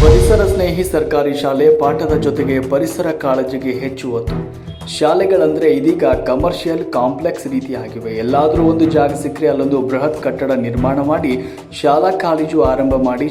ಪರಿಸರ ಸ್ನೇಹಿ ಸರ್ಕಾರಿ ಶಾಲೆ ಪಾಠದ ಜೊತೆಗೆ ಪರಿಸರ ಕಾಳಜಿಗೆ ಹೆಚ್ಚು ಒತ್ತು. ಶಾಲೆಗಳಂದ್ರೆ ಇದೀಗ ಕಮರ್ಷಿಯಲ್ ಕಾಂಪ್ಲೆಕ್ಸ್ ರೀತಿಯಾಗಿವೆ. ಎಲ್ಲಾದರೂ ಒಂದು ಜಾಗ ಸಿಕ್ಕರೆ ಅಲ್ಲೊಂದು ಬೃಹತ್ ಕಟ್ಟಡ ನಿರ್ಮಾಣ ಮಾಡಿ ಶಾಲಾ ಕಾಲೇಜು ಆರಂಭ ಮಾಡಿ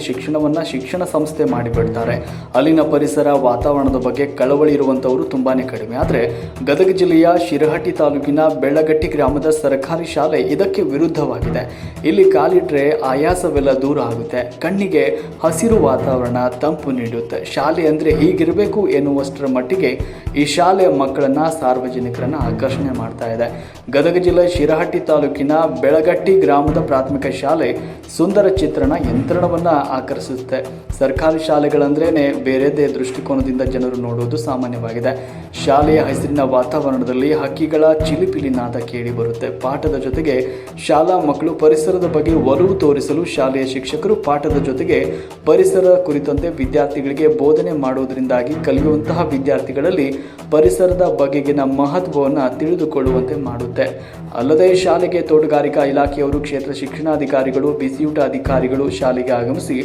ಶಿಕ್ಷಣ ಸಂಸ್ಥೆ ಮಾಡಿಬಿಡ್ತಾರೆ. ಅಲ್ಲಿನ ಪರಿಸರ ವಾತಾವರಣದ ಬಗ್ಗೆ ಕಳವಳಿ ಇರುವಂಥವರು ತುಂಬಾನೇ ಕಡಿಮೆ. ಆದರೆ ಗದಗ ಜಿಲ್ಲೆಯ ಶಿರಹಟ್ಟಿ ತಾಲೂಕಿನ ಬೆಳ್ಳಗಟ್ಟಿ ಗ್ರಾಮದ ಸರ್ಕಾರಿ ಶಾಲೆ ಇದಕ್ಕೆ ವಿರುದ್ಧವಾಗಿದೆ. ಇಲ್ಲಿ ಕಾಲಿಟ್ರೆ ಆಯಾಸವೆಲ್ಲ ದೂರ ಆಗುತ್ತೆ, ಕಣ್ಣಿಗೆ ಹಸಿರು ವಾತಾವರಣ ತಂಪು ನೀಡುತ್ತೆ. ಶಾಲೆ ಅಂದರೆ ಹೀಗಿರಬೇಕು ಎನ್ನುವಷ್ಟರ ಮಟ್ಟಿಗೆ ಈ ಶಾಲೆಯ ಮಕ್ಕಳನ್ನ ಸಾರ್ವಜನಿಕರನ್ನ ಆಕರ್ಷಣೆ ಮಾಡ್ತಾ ಇದೆ. ಗದಗ ಜಿಲ್ಲೆ ಶಿರಹಟ್ಟಿ ತಾಲೂಕಿನ ಬೆಳಗಟ್ಟಿ ಗ್ರಾಮದ ಪ್ರಾಥಮಿಕ ಶಾಲೆ ಸುಂದರ ಚಿತ್ರಣ ಯಂತ್ರಣವನ್ನ ಆಕರ್ಷಿಸುತ್ತೆ. ಸರ್ಕಾರಿ ಶಾಲೆಗಳಂದ್ರೇನೆ ಬೇರೆದೇ ದೃಷ್ಟಿಕೋನದಿಂದ ಜನರು ನೋಡುವುದು ಸಾಮಾನ್ಯವಾಗಿದೆ. ಶಾಲೆಯ ಹಸಿರಿನ ವಾತಾವರಣದಲ್ಲಿ ಹಕ್ಕಿಗಳ ಚಿಲಿಪಿಲಿ ನಾದ ಕೇಳಿ ಬರುತ್ತೆ. ಪಾಠದ ಜೊತೆಗೆ ಶಾಲಾ ಮಕ್ಕಳು ಪರಿಸರದ ಬಗ್ಗೆ ಒಲವು ತೋರಿಸಲು ಶಾಲೆಯ ಶಿಕ್ಷಕರು ಪಾಠದ ಜೊತೆಗೆ ಪರಿಸರ ಕುರಿತಂತೆ ವಿದ್ಯಾರ್ಥಿಗಳಿಗೆ ಬೋಧನೆ ಮಾಡುವುದರಿಂದಾಗಿ ಕಲಿಯುವಂತಹ ವಿದ್ಯಾರ್ಥಿಗಳಲ್ಲಿ ಪರಿಸರದ ಬಗೆಗಿನ ಮಹತ್ವವನ್ನು ತಿಳಿದುಕೊಳ್ಳುವಂತೆ ಮಾಡುತ್ತೆ. ಅಲ್ಲದೆ ಶಾಲೆಗೆ ತೋಟಗಾರಿಕಾ ಇಲಾಖೆಯವರು, ಕ್ಷೇತ್ರ ಶಿಕ್ಷಣಾಧಿಕಾರಿಗಳು, ಬಿಸಿಯೂಟ ಅಧಿಕಾರಿಗಳು ಶಾಲೆಗೆ ಆಗಮಿಸಿ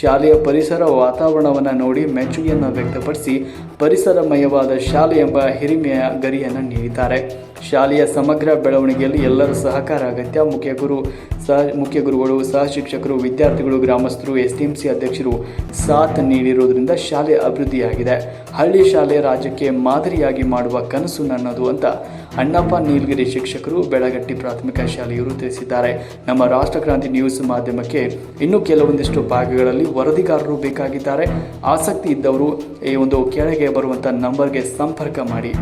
ಶಾಲೆಯ ಪರಿಸರ ವಾತಾವರಣವನ್ನು ನೋಡಿ ಮೆಚ್ಚುಗೆಯನ್ನು ವ್ಯಕ್ತಪಡಿಸಿ ಪರಿಸರಮಯವಾದ ಶಾಲೆ ಎಂಬ ಹಿರಿಮೆಯ ಗರಿಯನ್ನು ನೀಡಿದ್ದಾರೆ. ಶಾಲೆಯ ಸಮಗ್ರ ಬೆಳವಣಿಗೆಯಲ್ಲಿ ಎಲ್ಲರ ಸಹಕಾರ ಅಗತ್ಯ. ಮುಖ್ಯ ಗುರುಗಳು, ಸಹ ಶಿಕ್ಷಕರು, ವಿದ್ಯಾರ್ಥಿಗಳು, ಗ್ರಾಮಸ್ಥರು, ಎಸ್ಟಿಎಂಸಿ ಅಧ್ಯಕ್ಷರು ಸಾಥ್ ನೀಡಿರುವುದರಿಂದ ಶಾಲೆ ಅಭಿವೃದ್ಧಿಯಾಗಿದೆ. ಹಳ್ಳಿ ಶಾಲೆ ರಾಜ್ಯಕ್ಕೆ ಮಾದರಿಯಾಗಿ ಮಾಡುವ ಕನಸು ನನ್ನದು ಅಂತ ಅಣ್ಣಪ್ಪ ನೀಲಗಿರಿ ಶಿಕ್ಷಕರು ಬೆಳಗಟ್ಟಿ ಪ್ರಾಥಮಿಕ ಶಾಲೆಯವರು ತಿಳಿಸಿದ್ದಾರೆ. ನಮ್ಮ ರಾಷ್ಟ್ರಕ್ರಾಂತಿ ನ್ಯೂಸ್ ಮಾಧ್ಯಮಕ್ಕೆ ಇನ್ನೂ ಕೆಲವೊಂದಿಷ್ಟು ಭಾಗಗಳಲ್ಲಿ ವರದಿಗಾರರು ಬೇಕಾಗಿದ್ದಾರೆ. ಆಸಕ್ತಿ ಇದ್ದವರು ಈ ಒಂದು ಕೆಳಗೆ ಬರುವಂಥ ನಂಬರ್ಗೆ ಸಂಪರ್ಕ ಮಾಡಿ.